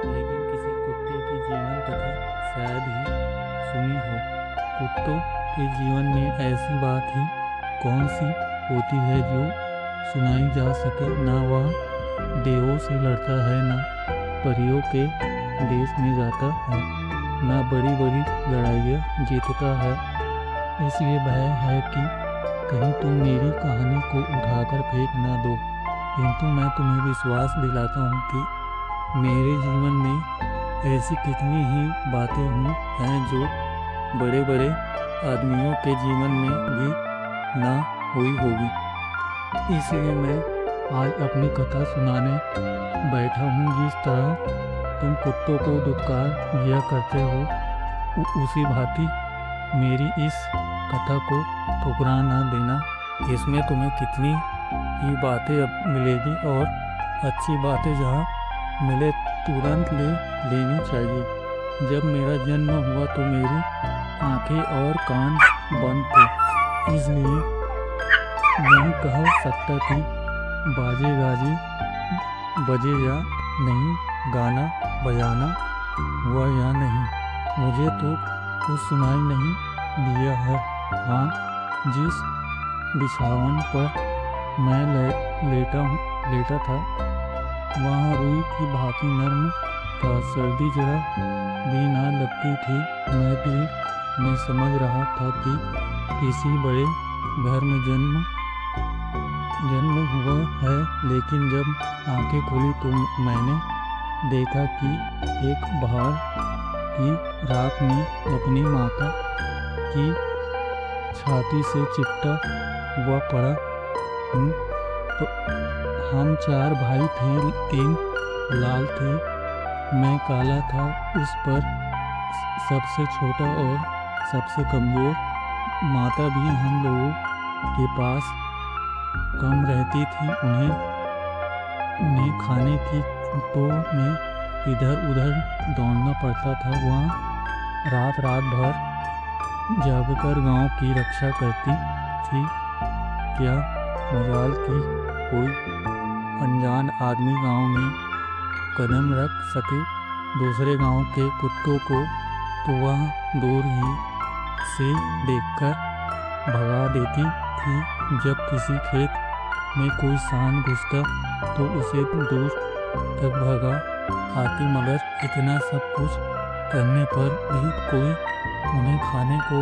लेकिन किसी कुत्ते की जीवन कथा शायद ही सुनी हो। कुत्तों के जीवन में ऐसी बात ही कौन सी होती है जो सुनाई जा सके। ना वह देवों से लड़ता है, ना परियों के देश में जाता है, ना बड़ी बड़ी लड़ाइयाँ जीतता है। इसलिए भय है कि कहीं तुम मेरी कहानी को उठाकर फेंक ना दो। किंतु मैं तुम्हें विश्वास दिलाता हूँ कि मेरे जीवन में ऐसी कितनी ही बातें हुई हैं जो बड़े बड़े आदमियों के जीवन में भी ना हुई होगी। इसलिए मैं आज अपनी कथा सुनाने बैठा हूँ। जिस तरह तुम कुत्तों को धुतकार दिया करते हो, उसी भांति मेरी इस कथा को ठुकरा ना देना। इसमें तुम्हें कितनी ही बातें अब मिलेगी और अच्छी बातें जहाँ मिले तुरंत लेनी चाहिए। जब मेरा जन्म हुआ तो मेरी आंखें और कान बंद थे, इसलिए नहीं कह सकता कि बाजे गाजे बजे या नहीं, गाना बजाना हुआ या नहीं। मुझे तो कुछ सुनाई नहीं दिया है। हाँ, जिस बिछावन पर मैं लेटा था वहाँ रुई की भांति नर्म था। सर्दी जरा भी ना लगती थी। मैं दिल में समझ रहा था कि किसी बड़े घर में जन्म हुआ है। लेकिन जब आंखें खुली तो मैंने देखा कि एक बाहर की रात में अपनी माता की छाती से चिपटा हुआ पड़ा हूँ। तो हम 4 भाई थे, 3 लाल थे, मैं काला था। उस पर सबसे छोटा और सबसे कमज़ोर। माता भी हम लोगों के पास कम रहती थी। उन्हें खाने की तो मैं इधर उधर दौड़ना पड़ता था। वहाँ रात भर जागकर गांव की रक्षा करती थी। क्या मजाल कि कोई अनजान आदमी गांव में कदम रख सके। दूसरे गांव के कुत्तों को तो वह दूर ही से देखकर भगा देती थी। जब किसी खेत में कोई सांड घुसता तो उसे दूर तक भगा आती। मगर इतना सब कुछ करने पर भी कोई उन्हें खाने को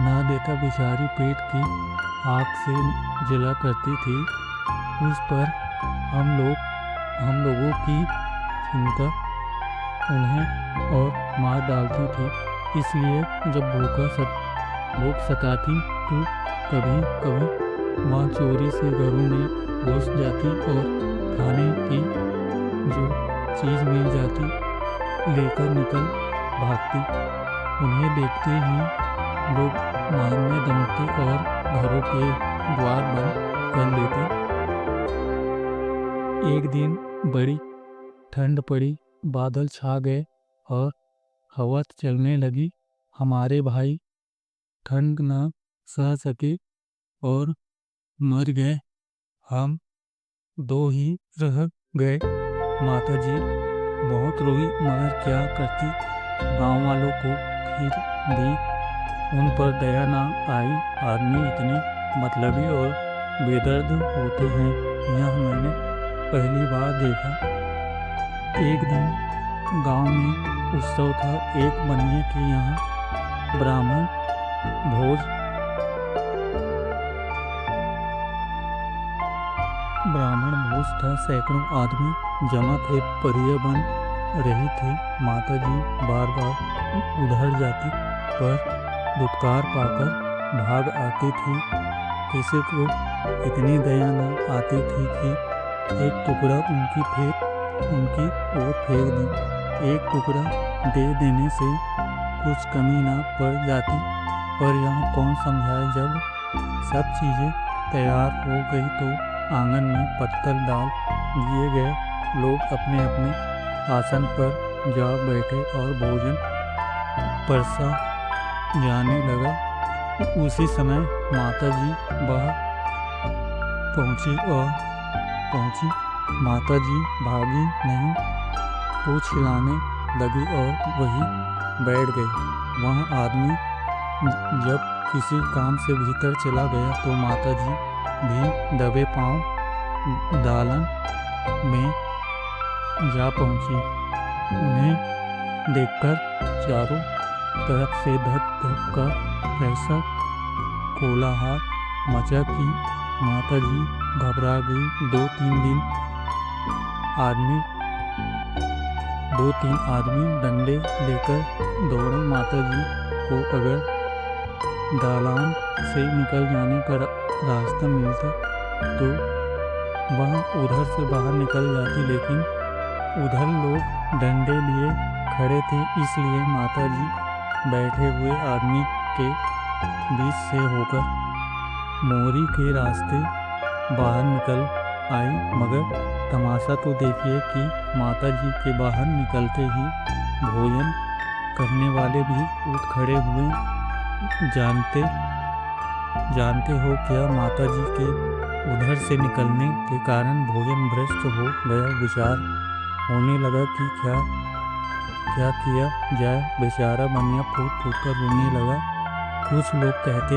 ना देता। बेचारी पेट की आग से जला करती थी। उस पर हम लोगों की चिंता उन्हें और मार डालती थी। इसलिए जब भूख सताती तो कभी कभी माँ चोरी से घरों में घुस जाती और खाने की जो चीज़ मिल जाती लेकर निकल भागती। उन्हें देखते ही लोग मारने दौड़ते और घरों के द्वार बंद कर देते। एक दिन बड़ी ठंड पड़ी, बादल छा गए और हवा चलने लगी। हमारे भाई ठंड न सह सके और मर गए। हम 2 ही रह गए। माताजी बहुत रोई, मगर क्या करती। गांव वालों को खीर दी, उन पर दया ना आई। आदमी इतने मतलबी और बेदर्द होते हैं, यह मैंने पहली बार देखा। एक दिन गांव में उत्सव था। एक बनिए के यहाँ ब्राह्मण भोज था। सैकड़ों आदमी जमा थे। परियां बन रही थी। माताजी बार बार उधर जाती पर धुतकार पाकर भाग आती थी। किसी को इतनी दया न आती थी कि एक टुकड़ा उनकी ओर फेंक दी। एक टुकड़ा दे देने से कुछ कमी न पड़ जाती। पर यहाँ कौन समझाए। जब सब चीज़ें तैयार हो गई तो आंगन में पत्तल डाल दिए गए। लोग अपने अपने आसन पर जा बैठे और भोजन परसा जाने लगा। उसी समय माताजी बाहर पहुंची। माताजी भागी नहीं, तो छिलाने लगी और वही बैठ गई। वह आदमी जब किसी काम से भीतर चला गया तो माताजी भी दबे पांव दालन में जा पहुंची। उन्हें देखकर चारों तरफ से धक धक का ऐसा कोलाहल मचा कि माताजी घबरा गई। दो तीन आदमी डंडे लेकर दौड़े। माताजी को अगर दालान से निकल जाने का रास्ता मिलता तो वह उधर से बाहर निकल जाती, लेकिन उधर लोग डंडे लिए खड़े थे, इसलिए माताजी बैठे हुए आदमी के बीच से होकर मोरी के रास्ते बाहर निकल आई। मगर तमाशा तो देखिए कि माताजी के बाहर निकलते ही भोजन करने वाले भी उठ खड़े हुए। जानते हो क्या? माताजी के उधर से निकलने के कारण भोजन भ्रष्ट हो गया। विचार होने लगा कि क्या किया जाए। बेचारा बनिया फूट फूट कर रोने लगा। कुछ लोग कहते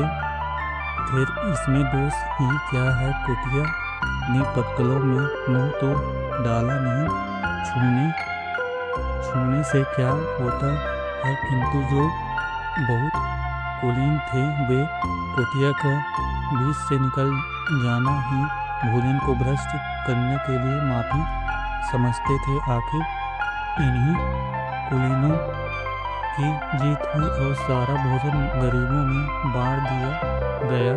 फिर इसमें दोष ही क्या है, कुटिया ने पत्तलों में मुंह तो डाला नहीं, छूने से क्या होता है। किंतु जो बहुत कुलीन थे वे कुटिया का बीच से निकल जाना ही भोजन को भ्रष्ट करने के लिए माफी समझते थे। आखिर इन्हीं कुलीनों की जीत हुई और सारा भोजन गरीबों में बांट दिया गया।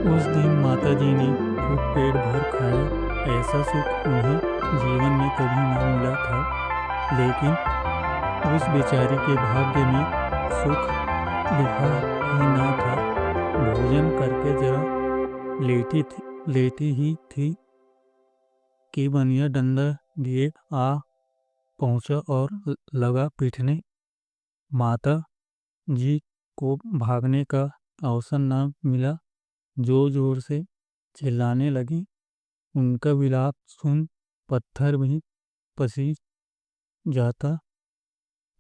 उस दिन माताजी ने खूब पेट भर खाया। ऐसा सुख उन्हें जीवन में कभी न मिला था, लेकिन उस बेचारी के भाग्य में सुख लिखा ही न था। भोजन करके जरा लेटी ही थी कि बनिया डंडा लिए आ पहुंचा और लगा पीटने। माता जी को भागने का अवसर न मिला। जोर जोर से चिल्लाने लगी। उनका विलाप सुन पत्थर भी पसीज जाता,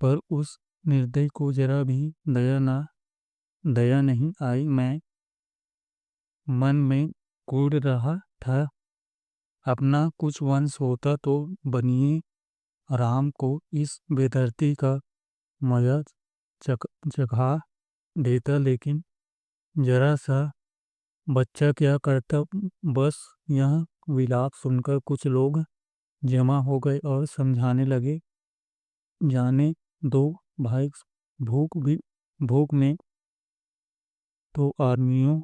पर उस निर्दयी को जरा भी दया नहीं आई। मैं मन में कूद रहा था, अपना कुछ वंश होता तो बनिए राम को इस बेदर्दी का मजा चखा देता, लेकिन जरा सा बच्चा क्या करता। बस यह विलाप सुनकर कुछ लोग जमा हो गए और समझाने लगे, जाने दो भाई, भूख में तो आदमियों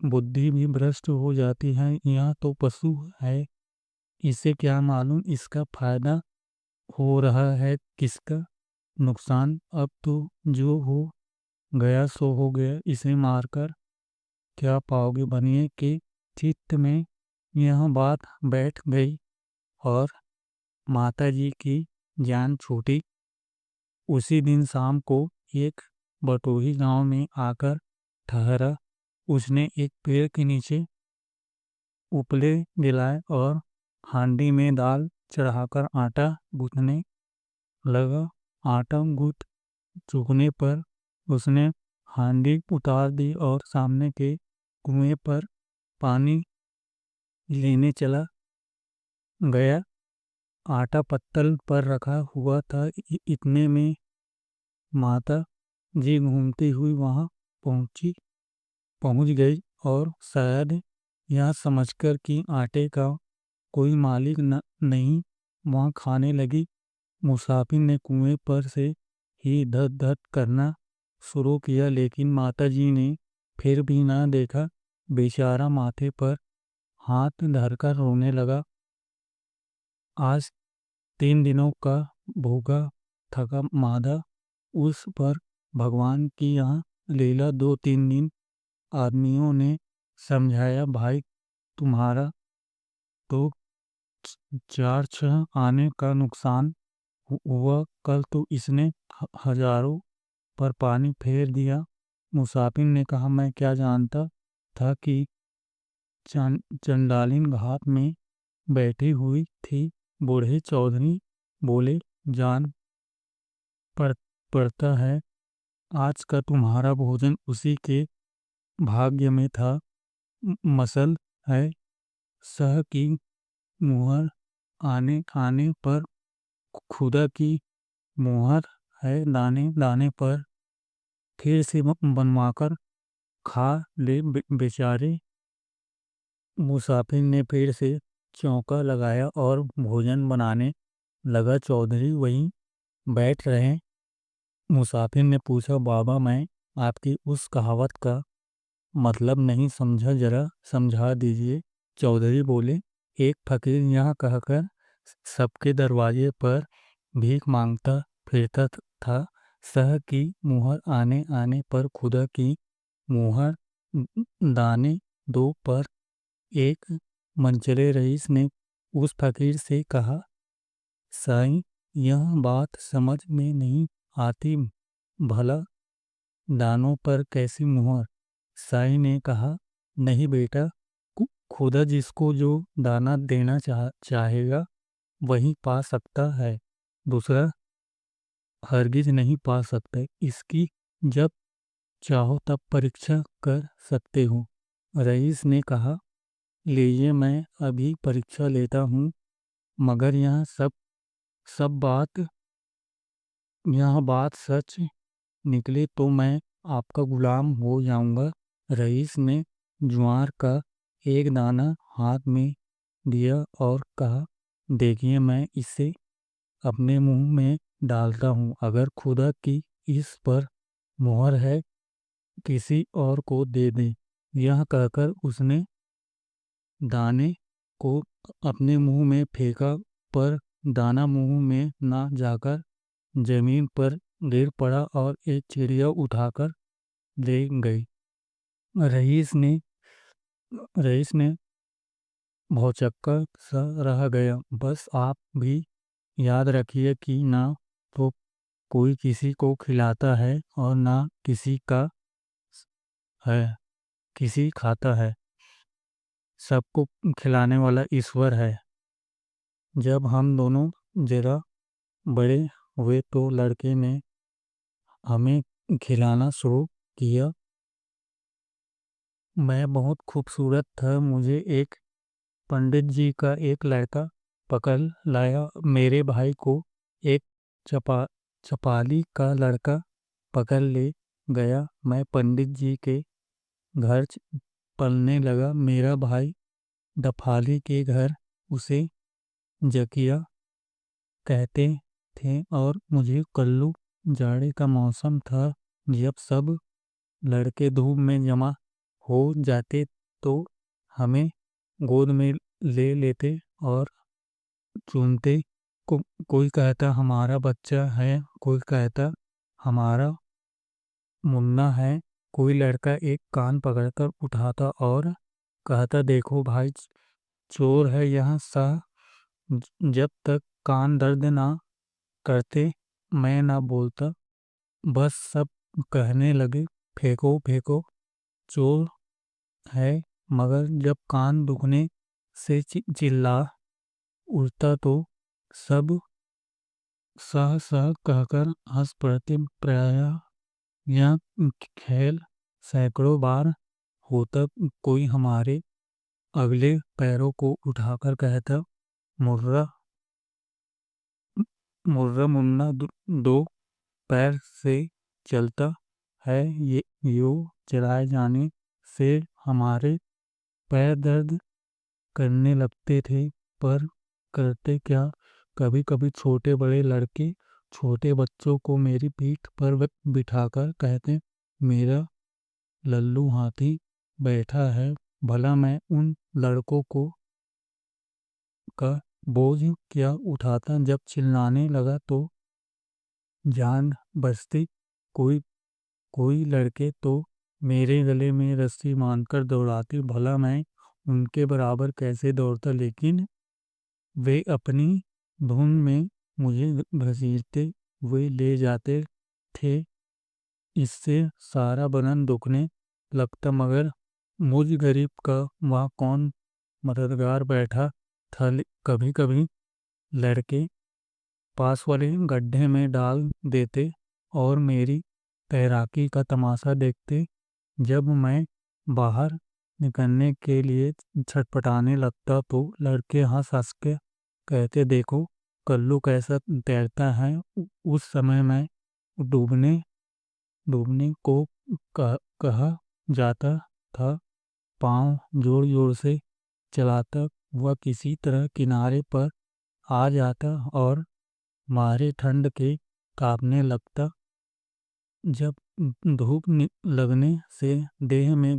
बुद्धि भी भ्रष्ट हो जाती है। यह तो पशु है, इसे क्या मालूम इसका फायदा हो रहा है किसका नुकसान। अब तो जो हो गया सो हो गया, इसे मारकर क्या पाओगे। बनिए के चित्त में यह बात बैठ गई और माताजी की जान छूटी। उसी दिन शाम को एक बटोही गांव में आकर ठहरा। उसने एक पेड़ के नीचे उपले दिलाए और हांडी में दाल चढ़ाकर आटा गूंथने लगा। आटा गूंथ चुकने पर उसने हांडी उतार दी और सामने के कुएं पर पानी लेने चला गया। आटा पत्तल पर रखा हुआ था। इतने में माता जी घूमती हुई वहां पहुंच गई और शायद यह समझकर कि आटे का कोई मालिक नहीं, वहां खाने लगी। मुसाफिर ने कुएं पर से ही धत धत करना शुरू किया, लेकिन माताजी ने फिर भी ना देखा। बेचारा माथे पर हाथ धरकर रोने लगा। आज 3 दिनों का भूखा थका मादा उस पर भगवान की यहाँ लीला। 2-3 दिन आदमियों ने समझाया, भाई तुम्हारा तो 4-6 आने का नुकसान हुआ। कल तो इसने हजारों पर पानी फेर दिया। मुसाफिर ने कहा, मैं क्या जानता था कि चंडालिन घात में बैठी हुई थी। बूढ़े चौधरी बोले, जान पड़ पड़ता है आज का तुम्हारा भोजन उसी के भाग्य में था। मसल है सह की मुहर आने आने पर, खुदा की मुहर है दाने दाने पर, फिर से बनवाकर खा ले बेचारे। मुसाफिर ने फिर से चौका लगाया और भोजन बनाने लगा। चौधरी वहीं बैठ रहे। मुसाफिर ने पूछा, बाबा मैं आपकी उस कहावत का मतलब नहीं समझा, जरा समझा दीजिए। चौधरी बोले, एक फकीर यह कहकर सबके दरवाजे पर भीख मांगता फिरता था, सह की मुहर आने आने पर, खुदा की मुहर दाने दो पर। एक मनचले रईस ने उस फकीर से कहा, साईं यह बात समझ में नहीं आती, भला दानों पर कैसी मुहर। साईं ने कहा, नहीं बेटा, खुदा जिसको जो दाना देना चाहेगा वही पा सकता है, दूसरा हरगिज नहीं पा सकते। इसकी जब चाहो तब परीक्षा कर सकते हो। रईस ने कहा, लीजिए मैं अभी परीक्षा लेता हूँ, मगर यह बात सच निकले तो मैं आपका गुलाम हो जाऊंगा। रईस ने ज्वार का एक दाना हाथ में दिया और कहा, देखिए मैं इसे अपने मुंह में डालता हूँ, अगर खुदा की इस पर मुहर है किसी और को दे दे। यह कहकर उसने दाने को अपने मुंह में फेंका, पर दाना मुंह में ना जाकर जमीन पर गिर पड़ा और एक चिड़िया उठाकर ले गई। रईस ने रईस ने भौचक्का सा रह गया। बस आप भी याद रखिए कि ना तो कोई किसी को खिलाता है और ना है किसी खाता है, सबको खिलाने वाला ईश्वर है। जब हम दोनों जरा बड़े हुए तो लड़के ने हमें खिलाना शुरू किया। मैं बहुत खूबसूरत था। मुझे एक पंडित जी का एक लड़का पकड़ लाया। मेरे भाई को एक चपाली का लड़का पकड़ ले गया। मैं पंडित जी के घर पलने लगा। मेरा भाई डफाली के घर, उसे जकिया कहते थे, और मुझे कल्लू। जाड़े का मौसम था। जब सब लड़के धूप में जमा हो जाते तो हमें गोद में ले लेते और चूमते। कोई कहता हमारा बच्चा है, कोई कहता हमारा मुन्ना है। कोई लड़का एक कान पकड़कर उठाता और कहता, देखो भाई, चोर है यहाँ सा। जब तक कान दर्द ना करते मैं ना बोलता। बस सब कहने लगे, फेंको फेंको, चोर है। मगर जब कान दुखने से चिल्ला उठता तो सब सह सह कहकर हंस पड़ते। प्राय यह खेल सैकड़ों बार होता। कोई हमारे अगले पैरों को उठाकर कहता, मुर्रा मुर्रा मुन्ना दो पैर से चलता है, ये यूं चलाए जाने से हमारे पैर दर्द करने लगते थे। पर करते क्या, कभी कभी छोटे बड़े लड़के छोटे बच्चों को मेरी पीठ पर बिठाकर कहते, मेरा लल्लू हाथी बैठा है। भला मैं उन लड़कों को का बोझ क्या उठाता। जब चिल्लाने लगा तो जान बचती। कोई कोई लड़के तो मेरे गले में रस्सी बांधकर दौड़ाते। भला मैं उनके बराबर कैसे दौड़ता, लेकिन वे अपनी धुन में मुझे घसीटते हुए ले जाते थे। इससे सारा बदन दुखने लगता, मगर मुझ गरीब का वहाँ कौन मददगार बैठा था। कभी कभी लड़के पास वाले गड्ढे में डाल देते और मेरी तैराकी का तमाशा देखते। जब मैं बाहर निकलने के लिए छटपटाने लगता तो लड़के हंस हंस के कहते, देखो कल्लू कैसा तैरता है। उस समय मैं डूबने डूबने को कहा जाता था। पाँव जोर जोर से चलाता हुआ किसी तरह किनारे पर आ जाता और मारे ठंड के कांपने लगता। जब धूप लगने से देह में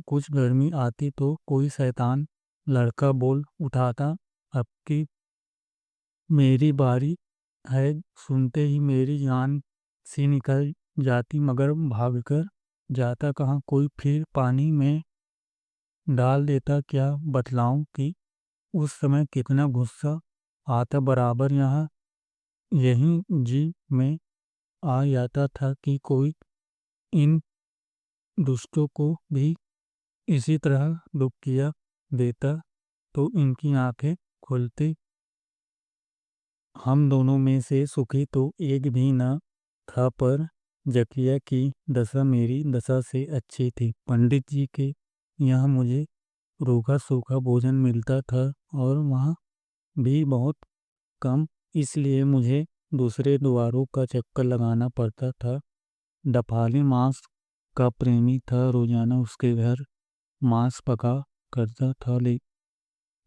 कुछ गर्मी आती तो कोई शैतान लड़का बोल उठाता, अब की मेरी बारी है। सुनते ही मेरी जान सी निकल जाती, मगर भागकर जाता कहाँ, कोई फिर पानी में डाल देता। क्या बतलाऊं कि उस समय कितना गुस्सा आता। बराबर यहाँ यही जी में आ जाता था कि कोई इन दुष्टों को भी इसी तरह दुखिया देता तो इनकी आंखें खुलती। हम दोनों में से सुखी तो एक भी न था, पर जकिया की दशा मेरी दशा से अच्छी थी। पंडित जी के यहाँ मुझे रूखा सूखा भोजन मिलता था और वहाँ भी बहुत कम, इसलिए मुझे दूसरे द्वारों का चक्कर लगाना पड़ता था। डफाली मांस का प्रेमी था, रोजाना उसके घर मांस पका करता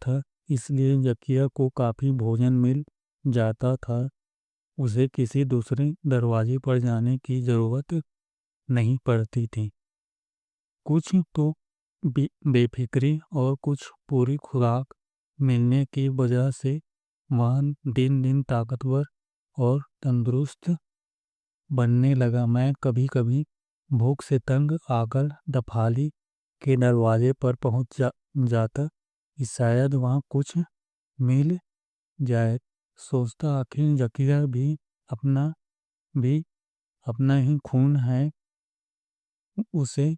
था, इसलिए जकिया को काफ़ी भोजन मिल जाता था। उसे किसी दूसरे दरवाजे पर जाने की ज़रूरत नहीं पड़ती थी। कुछ तो बेफिक्री और कुछ पूरी खुराक मिलने की वजह से वह दिन दिन ताकतवर और तंदुरुस्त बनने लगा। मैं कभी कभी भूख से तंग आकर डफाली के दरवाजे पर पहुंच जाता कि शायद वहाँ कुछ मिल जाए। सोचता आखिर जकिया भी अपना ही खून है, उसे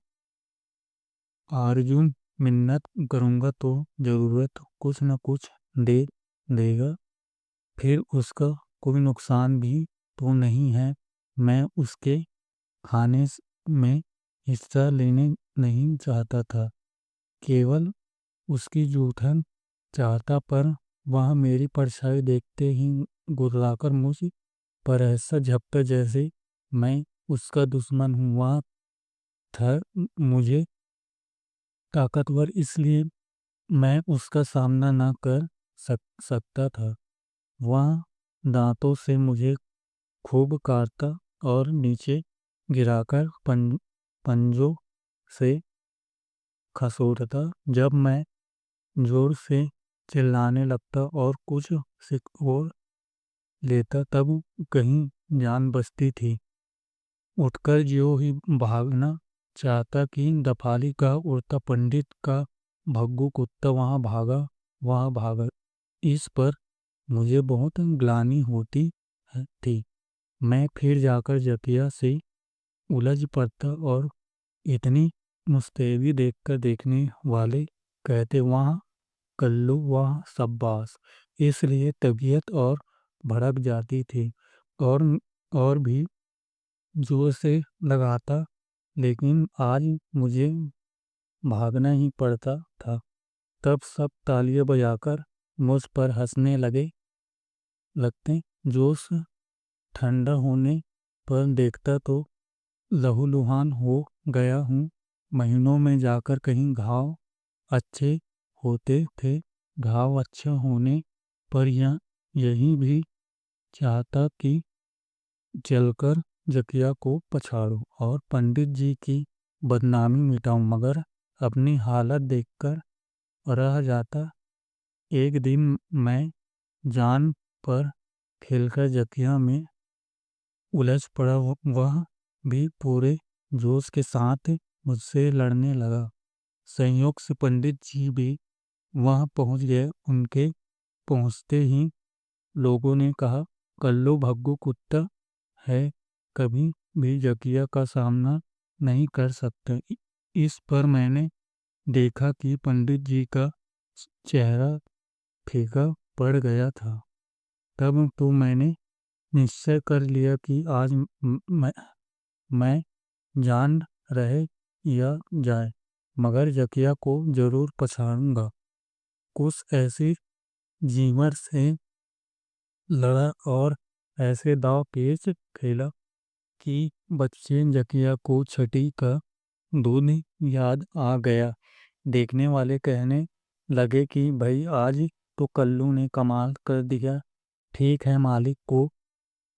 आरजू मिन्नत करूँगा तो ज़रूरत कुछ न कुछ दे देगा। फिर उसका कोई नुकसान भी तो नहीं है। मैं उसके खाने में हिस्सा लेने नहीं चाहता था, केवल उसकी जूठन चाहता। पर वह मेरी परछाई देखते ही गुर्राकर मुझ पर ऐसा झपटा जैसे मैं उसका दुश्मन हूँ। वह था मुझे ताकतवर, इसलिए मैं उसका सामना न कर सकता था। वह दांतों से मुझे खूब काटता और नीचे गिराकर पंजों से खसोटता। जब मैं जोर से चिल्लाने लगता और कुछ सिकोड़ लेता तब कहीं जान बचती थी। उठकर जो ही भागना चाहता कि दफाली का उड़ता पंडित का भग्गू कुत्ता वहाँ भागा। इस पर मुझे बहुत ग्लानि होती थी। मैं फिर जाकर जकिया से उलझ पड़ता और इतनी मुस्तैदी देखकर देखने वाले कहते, वहाँ कल्लू, वहाँ शाबाश। इसलिए तबीयत और भड़क जाती थी और भी जोर से लगाता, लेकिन आज मुझे भागना ही पड़ता था। तब सब तालियां बजाकर मुझ पर हंसने लगते। जोश ठंडा होने पर देखता तो लहूलुहान हो गया हूँ। महीनों में जाकर कहीं घाव अच्छे होते थे। घाव अच्छा होने पर यही भी चाहता कि चलकर जकिया को पछाड़ूं और पंडित जी की बदनामी मिटाऊं, मगर अपनी हालत देखकर रह जाता। एक दिन मैं जान पर खेलकर जकिया में उलझ पड़ा। वह भी पूरे जोश के साथ मुझसे लड़ने लगा। संयोग से पंडित जी भी वहां पहुंच गए। उनके पहुंचते ही लोगों ने कहा, कल्लू भग्गू कुत्ता है, कभी भी जकिया का सामना नहीं कर सकता। इस पर मैंने देखा कि पंडित जी का चेहरा फीका पड़ गया था। तब तो मैंने निश्चय कर लिया कि आज मैं जान रहे या जाए मगर जकिया को जरूर पछाड़ूंगा। कुछ ऐसी जीवर से लड़ा और ऐसे दाव पेच खेला कि बच्चे जकिया को छठी का दूध याद आ गया। देखने वाले कहने लगे कि भाई आज तो कल्लू ने कमाल कर दिया। ठीक है, मालिक को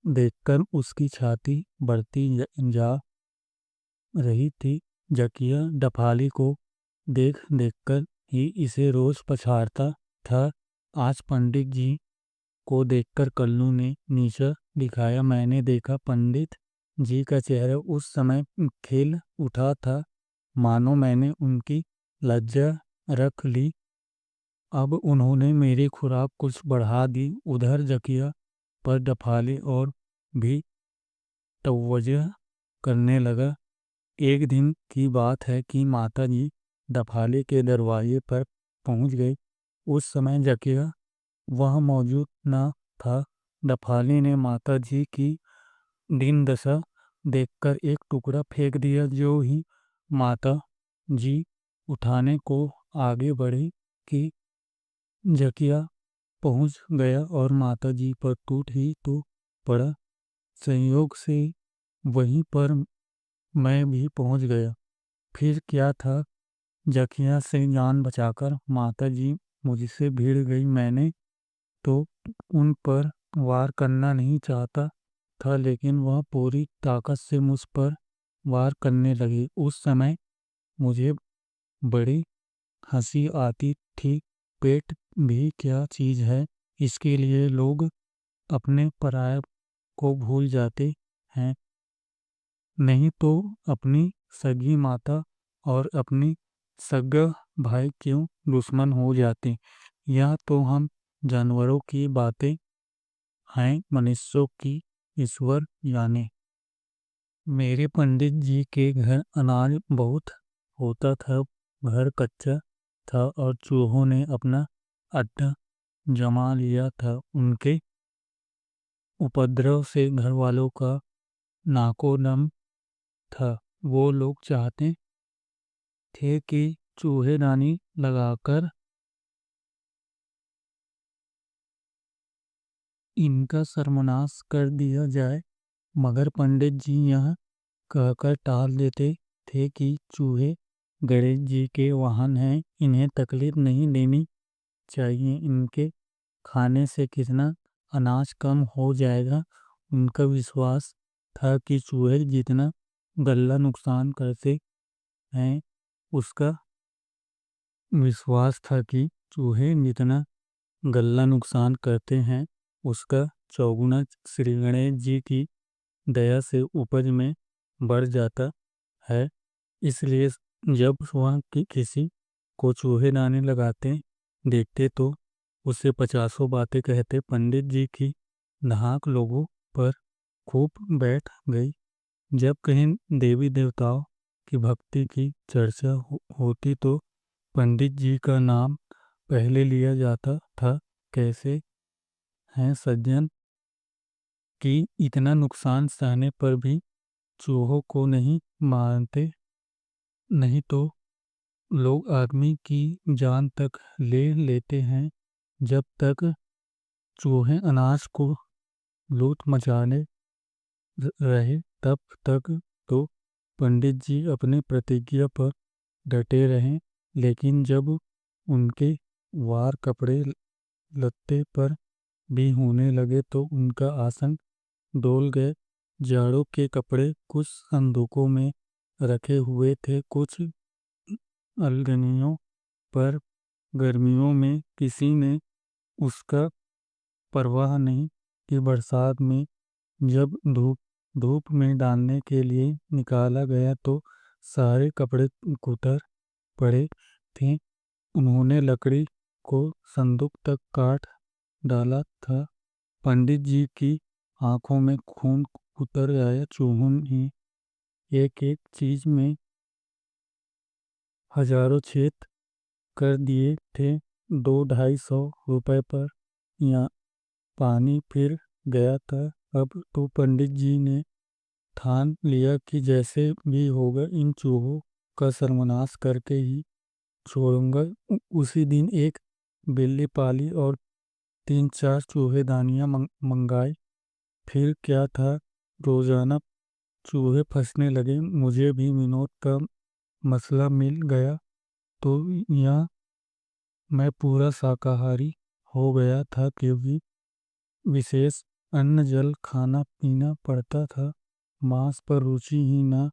देखकर उसकी छाती बढ़ती जा रही थी। जकिया डफाली को देख देखकर ही इसे रोज पछाड़ता था। आज पंडित जी को देखकर कल्लू ने नीचा दिखाया। मैंने देखा पंडित जी का चेहरा उस समय खिल उठा था, मानो मैंने उनकी लज्जा रख ली। अब उन्होंने मेरी खुराक कुछ बढ़ा दी। उधर जकिया पर डफाली और भी तवज्जो करने लगा। एक दिन की बात है कि माता जी डफाली के दरवाजे पर पहुंच गई। उस समय जकिया वह मौजूद न था। डफाली ने माता जी की दीन दशा देखकर एक टुकड़ा फेंक दिया। जो ही माता जी उठाने को आगे बढ़ी कि जकिया पहुंच गया और माता जी पर टूट ही तो पड़ा। संयोग से वहीं पर मैं भी पहुंच गया। फिर क्या था, जकिया से जान बचाकर माता जी मुझसे भिड़ गई। मैंने तो उन पर वार करना नहीं चाहता था, लेकिन वह पूरी ताकत से मुझ पर वार करने लगी। उस समय मुझे बड़ी हंसी आती थी। पेट भी क्या चीज़ है, इसके लिए लोग अपने पराये को भूल जाते हैं। नहीं तो अपनी सगी माता और अपनी सगा भाई क्यों दुश्मन हो जाते। यह तो हम जानवरों की बातें हैं, मनुष्यों की ईश्वर जाने। मेरे पंडित जी के घर अनाज बहुत होता था। घर कच्चा था और चूहों ने अपना अड्डा जमा लिया था। उनके उपद्रव से घर वालों का नाकोदम था। वो लोग चाहते थे कि चूहेदानी लगाकर इनका सर्वनाश कर दिया जाए, मगर पंडित जी यह कहकर टाल देते थे कि चूहे गणेश जी के वाहन हैं, इन्हें तकलीफ नहीं देनी चाहिए। इनके खाने से कितना अनाज कम हो जाएगा। उनका विश्वास था कि चूहे जितना गल्ला नुकसान करते हैं उसका विश्वास था कि चूहे जितना गल्ला नुकसान करते हैं उसका चौगुना श्री गणेश जी की दया से उपज में बढ़ जाता है। इसलिए जब वह किसी को चूहेदानी लगाते देखते तो उससे पचासों बातें कहते। पंडित जी की नाहक लोगों पर खूब बैठ गई। जब कहीं देवी देवताओं की भक्ति की चर्चा होती तो पंडित जी का नाम पहले लिया जाता था। कैसे हैं सज्जन कि इतना नुकसान सहने पर भी चूहों को नहीं मारते, नहीं तो लोग आदमी की जान तक ले लेते हैं। जब तक चूहे अनाज को लूट मचाने रहे तब तक तो पंडित जी अपनी प्रतिज्ञा पर डटे रहे। लेकिन जब उनके वार कपड़े लत्ते पर भी होने लगे तो उनका आसन डोल गए। जाड़ों के कपड़े कुछ संदूकों में रखे हुए थे, कुछ अलगनियों पर। गर्मियों में किसी ने उसका परवाह नहीं कि बरसात में जब धूप में डालने के लिए निकाला गया तो सारे कपड़े कुतर पड़े थे। उन्होंने लकड़ी को संदूक तक काट डाला था। पंडित जी की आंखों में खून उतर आया। चूहों ने एक एक चीज में हजारों छेद कर दिए थे। 200-250 पर यहाँ पानी फिर गया था। अब तो पंडित जी ने ठान लिया कि जैसे भी होगा इन चूहों का सर्वनाश करके ही छोड़ूंगा। उसी दिन एक बिल्ली पाली और 3-4 चूहेदानियां मंगाई। फिर क्या था, रोजाना चूहे फंसने लगे। मुझे भी विनोद का मसला मिल गया तो यहाँ मैं पूरा शाकाहारी हो गया था, क्योंकि विशेष अन्न जल खाना पीना पड़ता था। मांस पर रुचि ही न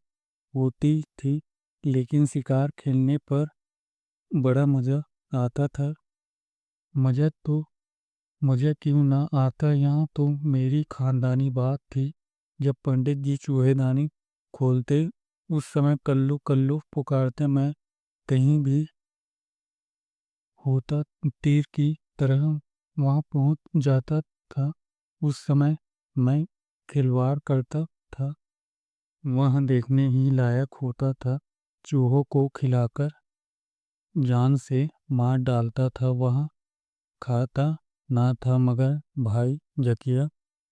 होती थी, लेकिन शिकार खेलने पर बड़ा मज़ा आता था। मज़ा तो मुझे क्यों ना आता, यहाँ तो मेरी खानदानी बात थी। जब पंडित जी चूहेदानी खोलते उस समय कल्लू कल्लू पुकारते, मैं कहीं भी होता तीर की तरह वहां पहुंच जाता था। उस समय मैं खिलवाड़ करता था, वह देखने ही लायक होता था। चूहों को खिलाकर जान से मार डालता था। वह खाता ना था, मगर भाई जकिया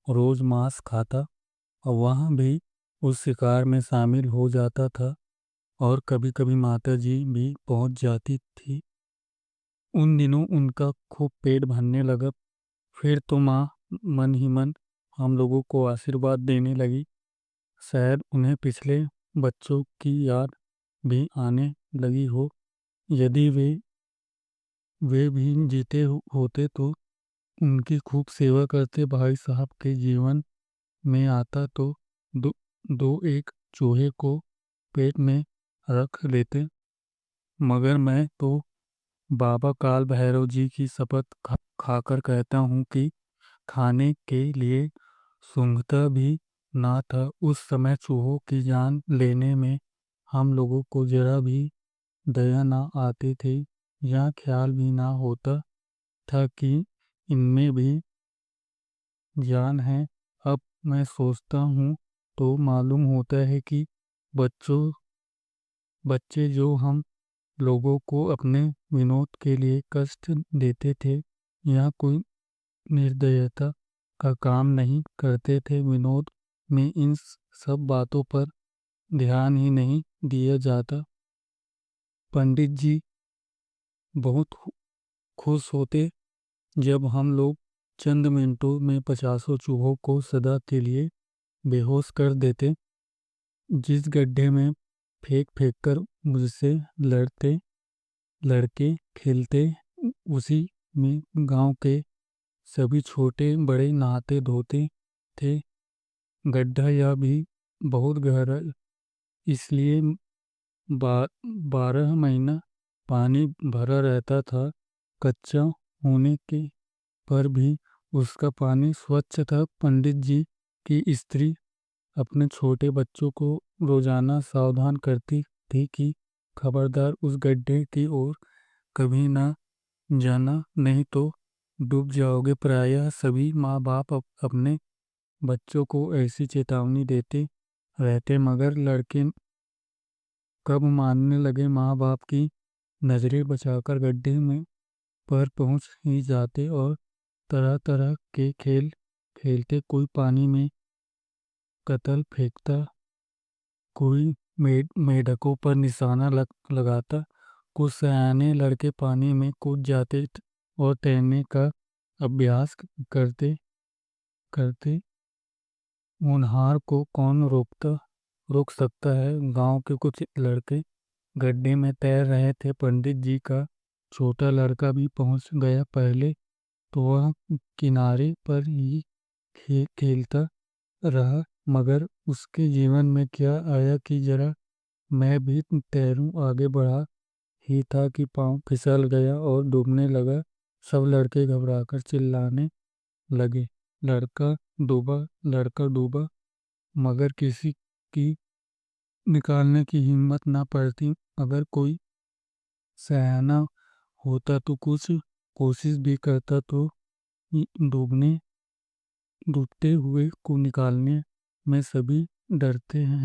रोज मांस खाता और वह भी उस शिकार में शामिल हो जाता था। और कभी कभी माता जी भी पहुंच जाती थी। उन दिनों उनका खूब पेट भरने लगा। फिर तो माँ मन ही मन हम लोगों को आशीर्वाद देने लगी। शायद उन्हें पिछले बच्चों की याद भी आने लगी हो। यदि वे भी जीते होते तो उनकी खूब सेवा करते। भाई साहब के जीवन में आता तो दो, दो एक चूहे को पेट में रख लेते, मगर मैं तो बाबा काल भैरव जी की शपथ खाकर कहता हूँ कि खाने के लिए सूंघता भी ना था। उस समय चूहों की जान लेने में हम लोगों को जरा भी दया ना आती थी, या ख्याल भी ना होता था कि इनमें भी जान है। अब मैं सोचता हूँ तो मालूम होता है कि बच्चे जो हम लोगों को अपने विनोद के लिए कष्ट देते थे, या कोई निर्दयता का काम नहीं करते थे। विनोद में इन सब बातों पर ध्यान ही नहीं दिया जाता। पंडित जी बहुत खुश होते जब हम लोग चंद मिनटों में 50 चूहों को सदा के लिए बेहोश कर देते। जिस गड्ढे में फेंक फेंक कर मुझसे लड़के खेलते, उसी में गांव के सभी छोटे बड़े नहाते धोते थे। गड्ढा यह भी बहुत गहरा, इसलिए 12 महीना पानी भरा रहता था। कच्चा होने के पर भी उसका पानी स्वच्छ था। पंडित जी की स्त्री अपने छोटे बच्चों को रोजाना सावधान करती थी कि खबरदार उस गड्ढे की ओर कभी ना जाना, नहीं तो डूब जाओगे। प्रायः सभी माँ बाप अपने बच्चों को ऐसी चेतावनी देते रहते, मगर लड़के कब मानने लगे। माँ बाप की नज़रें बचाकर गड्ढे में पर पहुंच ही जाते और तरह तरह के खेल खेलते। कोई पानी में कतल फेंकता, कोई मेढकों पर निशाना लगाता। कुछ सयाने लड़के पानी में कूद जाते और तैरने का अभ्यास करते करते। होनहार को कौन रोक सकता है। गांव के कुछ लड़के गड्ढे में तैर रहे थे। पंडित जी का छोटा लड़का भी पहुंच गया पहले, तो वह किनारे पर ही खेलता रहा। मगर उसके जीवन में क्या आया कि जरा मैं भी तैरूं आगे बढ़ा ही था कि पांव फिसल गया और डूबने लगा। सब लड़के घबराकर चिल्लाने लगे, लड़का डूबा, मगर किसी की निकालने की हिम्मत ना पड़ती। अगर कोई सयाना होता तो कुछ कोशिश भी करता, तो डूबते हुए को निकालने में सभी डरते हैं।